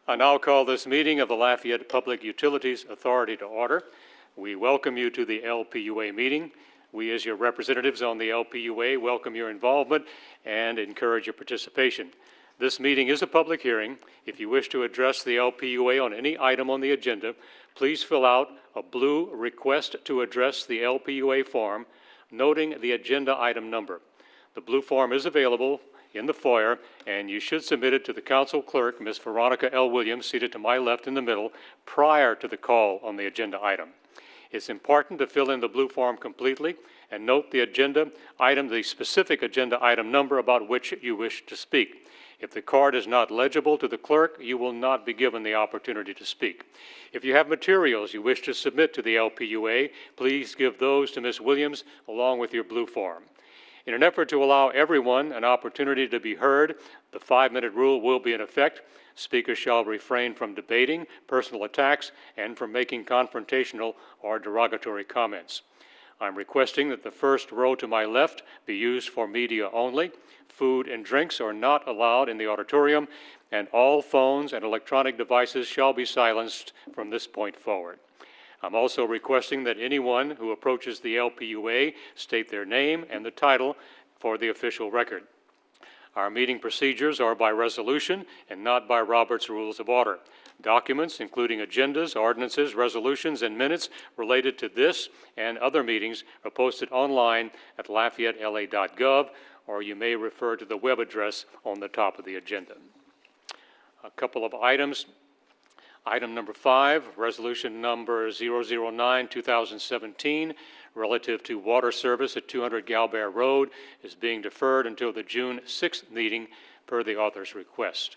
I now call this meeting of the Lafayette Public Utilities Authority to order. We welcome you to the LPUA meeting. We, as your representatives on the LPUA, welcome your involvement and encourage your participation. This meeting is a public hearing. If you wish to address the LPUA on any item on the agenda, please fill out a blue Request to Address the LPUA form, noting the agenda item number. The blue form is available in the foyer, and you should submit it to the council clerk, Ms. Veronica L. Williams, seated to my left in the middle, prior to the call on the agenda item. It's important to fill in the blue form completely and note the agenda item, the specific agenda item number about which you wish to speak. If the card is not legible to the clerk, you will not be given the opportunity to speak. If you have materials you wish to submit to the LPUA, please give those to Ms. Williams along with your blue form. In an effort to allow everyone an opportunity to be heard, the 5-minute rule will be in effect. Speakers shall refrain from debating, personal attacks, and from making confrontational or derogatory comments. I'm requesting that the first row to my left be used for media only. Food and drinks are not allowed in the auditorium, and all phones and electronic devices shall be silenced from this point forward. I'm also requesting that anyone who approaches the LPUA state their name and the title for the official record. Our meeting procedures are by resolution and not by Robert's Rules of Order. Documents, including agendas, ordinances, resolutions, and minutes related to this and other meetings are posted online at LafayetteLA.gov, or you may refer to the web address on the top of the agenda. A couple of items. Item number 5, resolution number 009-2017, relative to water service at 200 Galbert Road, is being deferred until the June 6th meeting per the author's request.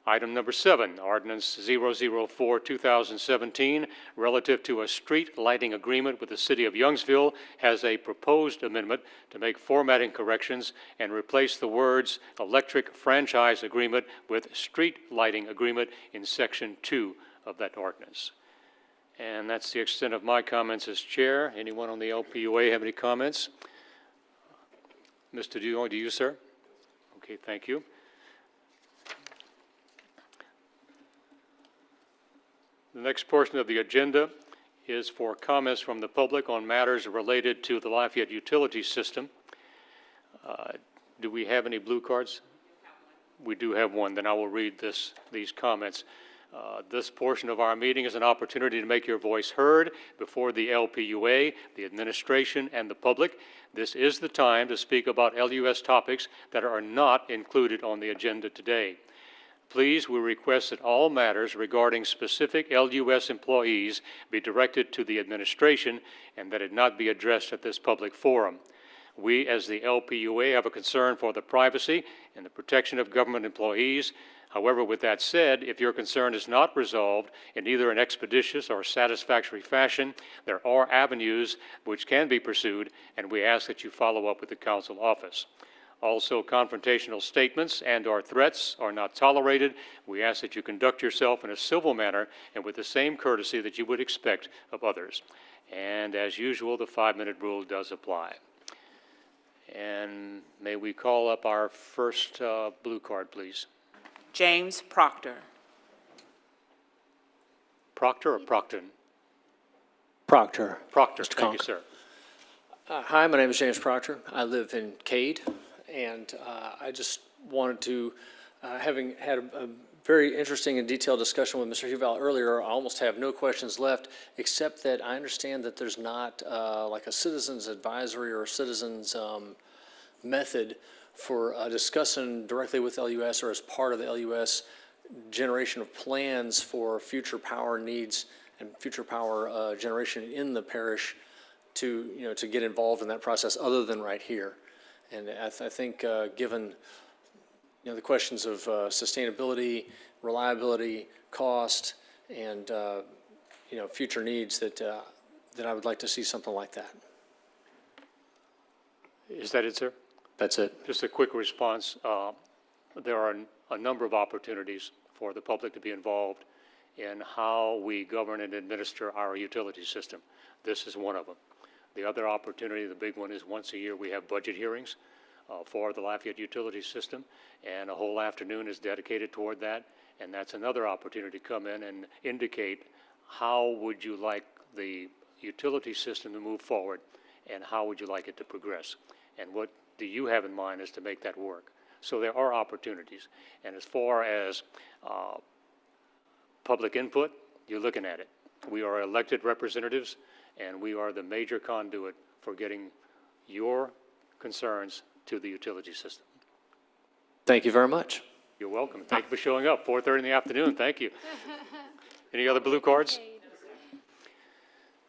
Item number 7, ordinance 004-2017, relative to a street lighting agreement with the City of Youngsville, has a proposed amendment to make formatting corrections and replace the words electric franchise agreement with street lighting agreement in section 2 of that ordinance. And that's the extent of my comments as chair. Anyone on the LPUA have any comments? Mr. Duong, do you, sir? Okay, thank you. The next portion of the agenda is for comments from the public on matters related to the Lafayette utility system. Do we have any blue cards? We do have one. Then I will read these comments. This portion of our meeting is an opportunity to make your voice heard before the LPUA, the administration, and the public. This is the time to speak about LUS topics that are not included on the agenda today. Please, we request that all matters regarding specific LUS employees be directed to the administration and that it not be addressed at this public forum. We, as the LPUA, have a concern for the privacy and the protection of government employees. However, with that said, if your concern is not resolved in either an expeditious or satisfactory fashion, there are avenues which can be pursued, and we ask that you follow up with the council office. Also, confrontational statements and/or threats are not tolerated. We ask that you conduct yourself in a civil manner and with the same courtesy that you would expect of others. And as usual, the 5-minute rule does apply. And may we call up our first blue card, please? James Proctor. Proctor or Procton? Proctor. Proctor, Mr. thank you, sir. Hi, my name is James Proctor. I live in Cade, and I just wanted to, having had a very interesting and detailed discussion with Mr. Huval earlier, I almost have no questions left, except that I understand that there's not like a citizens advisory or citizens method for discussing directly with LUS or as part of the LUS generation of plans for future power needs and future power generation in the parish to, to get involved in that process other than right here. And I think given, the questions of sustainability, reliability, cost, and, future needs that I would like to see something like that. Is that it, sir? That's it. Just a quick response. There are a number of opportunities for the public to be involved in how we govern and administer our utility system. This is one of them. The other opportunity, the big one, is once a year we have budget hearings. for the Lafayette utility system, and a whole afternoon is dedicated toward that. And that's another opportunity to come in and indicate how would you like the utility system to move forward, and how would you like it to progress, and what do you have in mind as to make that work. So there are opportunities. And as far as public input, you're looking at it. We are elected representatives, and we are the major conduit for getting your concerns to the utility system. Thank you very much. You're welcome. Thank you for showing up. 4:30 in the afternoon. Thank you. Any other blue cards?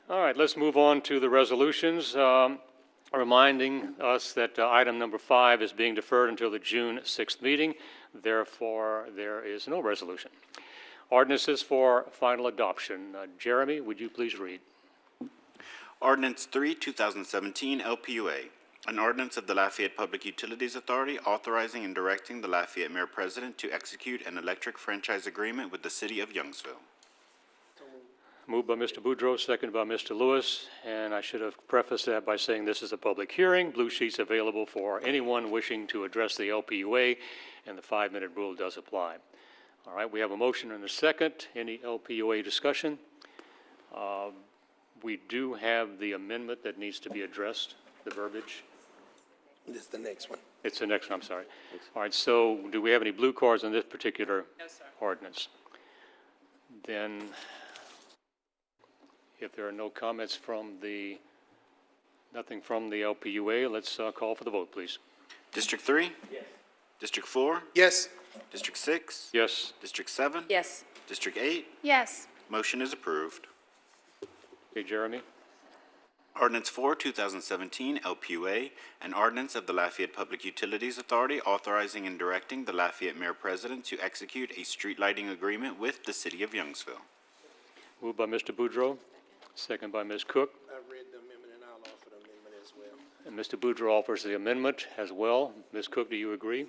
All right, let's move on to the resolutions. Reminding us that item number 5 is being deferred until the June 6th meeting. Therefore, there is no resolution. Ordinances for final adoption. Jeremy, would you please read? Ordinance 3, 2017 LPUA, an ordinance of the Lafayette Public Utilities Authority authorizing and directing the Lafayette Mayor President to execute an electric franchise agreement with the City of Youngsville. Moved by Mr. Boudreau, seconded by Mr. Lewis, and I should have prefaced that by saying this is a public hearing. Blue sheets available for anyone wishing to address the LPUA, and the 5-minute rule does apply. All right, we have a motion and a second. Any LPUA discussion? We do have the amendment that needs to be addressed, the verbiage. This is the next one. It's the next one, I'm sorry. All right, so do we have any blue cards on this particular No, sir. ordinance? Then, if there are no comments from nothing from the LPUA, let's call for the vote, please. District 3? Yes. District 4? Yes. District 6? Yes. District 7? Yes. District 8? Yes. Motion is approved. Okay, Jeremy? Ordinance 4, 2017 LPUA, an ordinance of the Lafayette Public Utilities Authority authorizing and directing the Lafayette Mayor President to execute a street lighting agreement with the City of Youngsville. Moved by Mr. Boudreau, second by Ms. Cook. I read the amendment and I'll offer the amendment as well. And Mr. Boudreau offers the amendment as well. Ms. Cook, do you agree?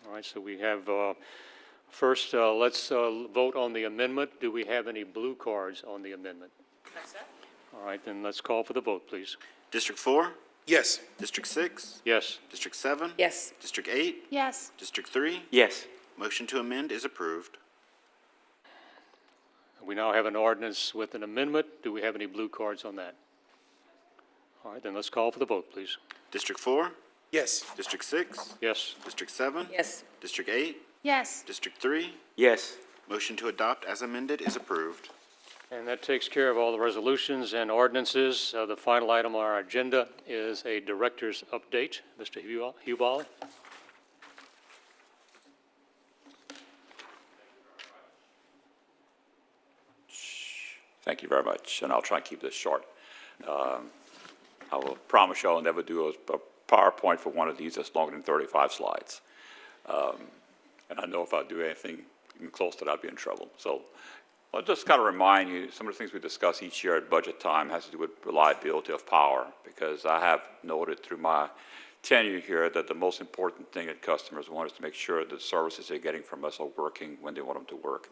All right, so we have, first, let's vote on the amendment. Do we have any blue cards on the amendment? No, sir. All right, then let's call for the vote, please. District 4? Yes. District 6? Yes. District 7? Yes. District 8? Yes. District 3? Yes. Motion to amend is approved. We now have an ordinance with an amendment. Do we have any blue cards on that? All right, then let's call for the vote, please. District 4? Yes. District 6? Yes. District 7? Yes. District 8? Yes. District 3? Yes. Motion to adopt as amended is approved. And that takes care of all the resolutions and ordinances. The final item on our agenda is a director's update. Mr. Hubal? Thank you very much, and I'll try and keep this short. I will promise you I'll never do a PowerPoint for one of these that's longer than 35 slides. And I know if I do anything even close to that, I'd be in trouble. So I'll just kind of remind you, some of the things we discuss each year at budget time has to do with reliability of power, because I have noted through my tenure here that the most important thing that customers want is to make sure the services they're getting from us are working when they want them to work.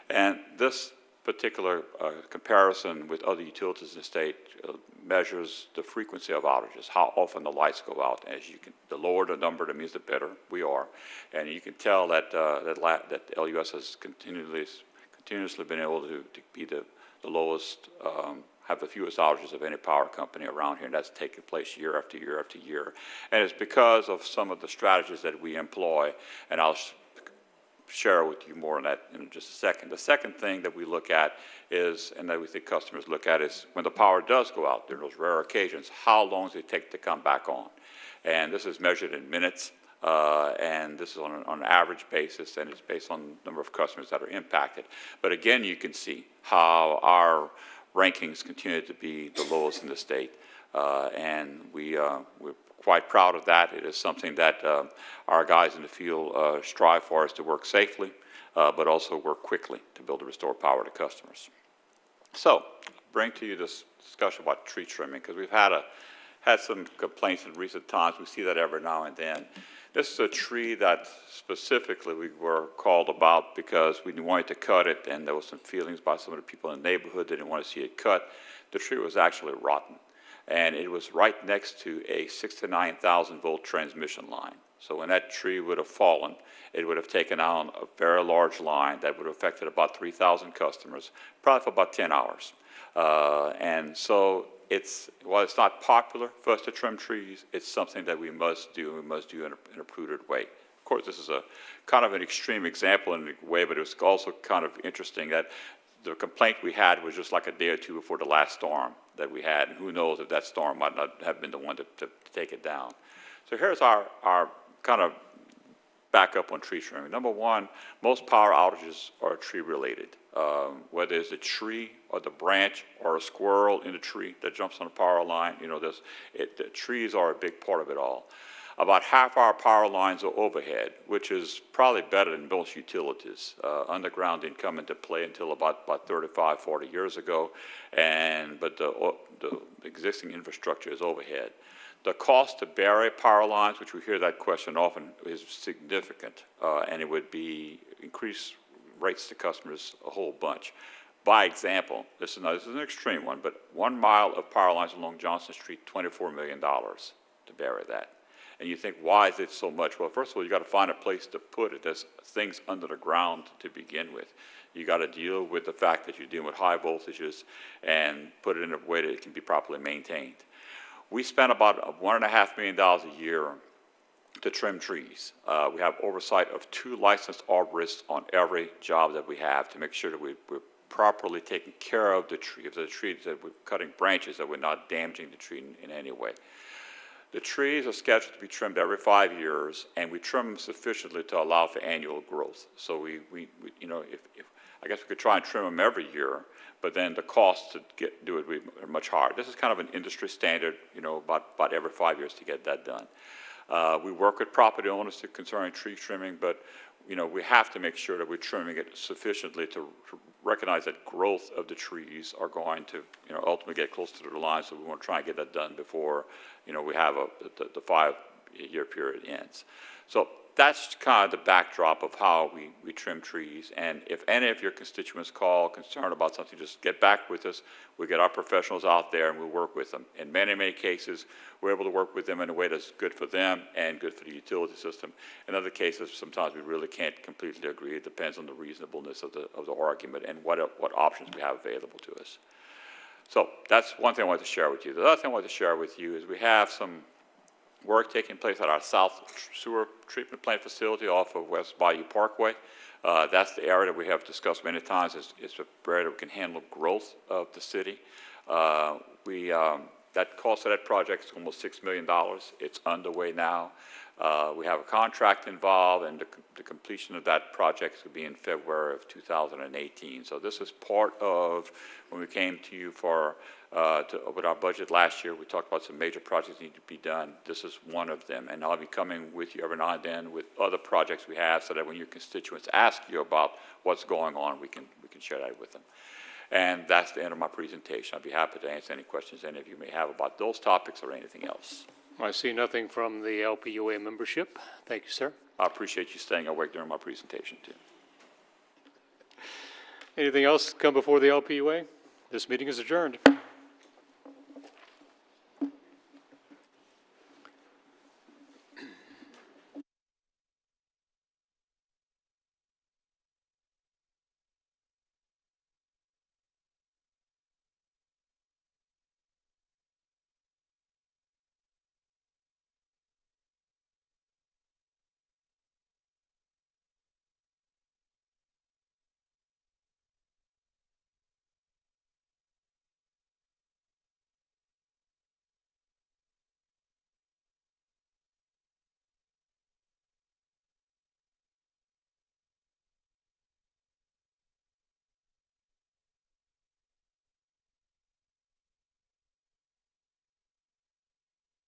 And this particular comparison with other utilities in the state measures the frequency of outages, how often the lights go out. As you can, the lower the number, that means the better we are. And you can tell that that LUS has continuously been able to be the lowest, have the fewest outages of any power company around here, and that's taken place year after year after year. And it's because of some of the strategies that we employ, and I'll share with you more on that in just a second. The second thing that we look at is, and that we think customers look at, is when the power does go out, there are those rare occasions, how long does it take to come back on? And this is measured in minutes, and this is on an average basis, and it's based on the number of customers that are impacted. But again, you can see how our rankings continue to be the lowest in the state, and we're quite proud of that. It is something that our guys in the field strive for, is to work safely, but also work quickly to build and restore power to customers. So, bring to you this discussion about tree trimming, because we've had some complaints in recent times. We see that every now and then. This is a tree that specifically we were called about because we wanted to cut it, and there was some feelings by some of the people in the neighborhood that didn't want to see it cut. The tree was actually rotten. and it was right next to a 6 to 9,000 volt transmission line. So when that tree would have fallen, it would have taken on a very large line that would have affected about 3,000 customers, probably for about 10 hours. And so while it's not popular for us to trim trees, it's something that we must do, and we must do in a prudent way. Of course, this is a kind of an extreme example in a way, but it was also kind of interesting that the complaint we had was just like a day or two before the last storm that we had, and who knows if that storm might not have been the one to take it down. So here's our kind of backup on tree trimming. Number one, most power outages are tree related. Whether it's a tree or the branch or a squirrel in a tree that jumps on a power line, the trees are a big part of it all. About half our power lines are overhead, which is probably better than most utilities. Underground didn't come into play until about 35, 40 years ago, but the existing infrastructure is overhead. The cost to bury power lines, which we hear that question often, is significant, and it would increase rates to customers a whole bunch. By example, this is an extreme one, but 1 mile of power lines along Johnson Street, $24 million to bury that. And you think, why is it so much? Well, first of all, you got to find a place to put it. There's things under the ground to begin with. You got to deal with the fact that you're dealing with high voltages and put it in a way that it can be properly maintained. We spend about $1.5 million a year to trim trees. We have oversight of 2 licensed arborists on every job that we have to make sure that we're properly taking care of the tree. If the trees that we're cutting branches, that we're not damaging the tree in any way. The trees are scheduled to be trimmed every 5 years, and we trim them sufficiently to allow for annual growth. So if I guess we could try and trim them every year, but then the cost to do it would be much higher. This is kind of an industry standard, about every 5 years to get that done. We work with property owners concerning tree trimming, but we have to make sure that we're trimming it sufficiently to recognize that growth of the trees are going to, ultimately get close to the line. So we want to try and get that done before, we have the 5-year period ends. So that's kind of the backdrop of how we trim trees. And if any of your constituents call concerned about something, just get back with us. We get our professionals out there and we work with them. In many, many cases, we're able to work with them in a way that's good for them and good for the utility system. In other cases, sometimes we really can't completely agree. It depends on the reasonableness of the argument and what options we have available to us. So that's one thing I wanted to share with you. The other thing I wanted to share with you is we have some work taking place at our South Sewer Treatment Plant facility off of West Bayou Parkway. That's the area that we have discussed many times. It's an area that can handle growth of the city. That cost of that project is almost $6 million. It's underway now. We have a contract involved, and the completion of that project will be in February of 2018. So this is part of when we came to you with our budget last year. We talked about some major projects that need to be done. This is one of them, and I'll be coming with you every now and then with other projects we have, so that when your constituents ask you about what's going on, we can share that with them. And that's the end of my presentation. I'd be happy to answer any questions any of you may have about those topics or anything else. I see nothing from the LPUA membership. Thank you, sir. I appreciate you staying awake during my presentation, too. Anything else come before the LPUA? This meeting is adjourned.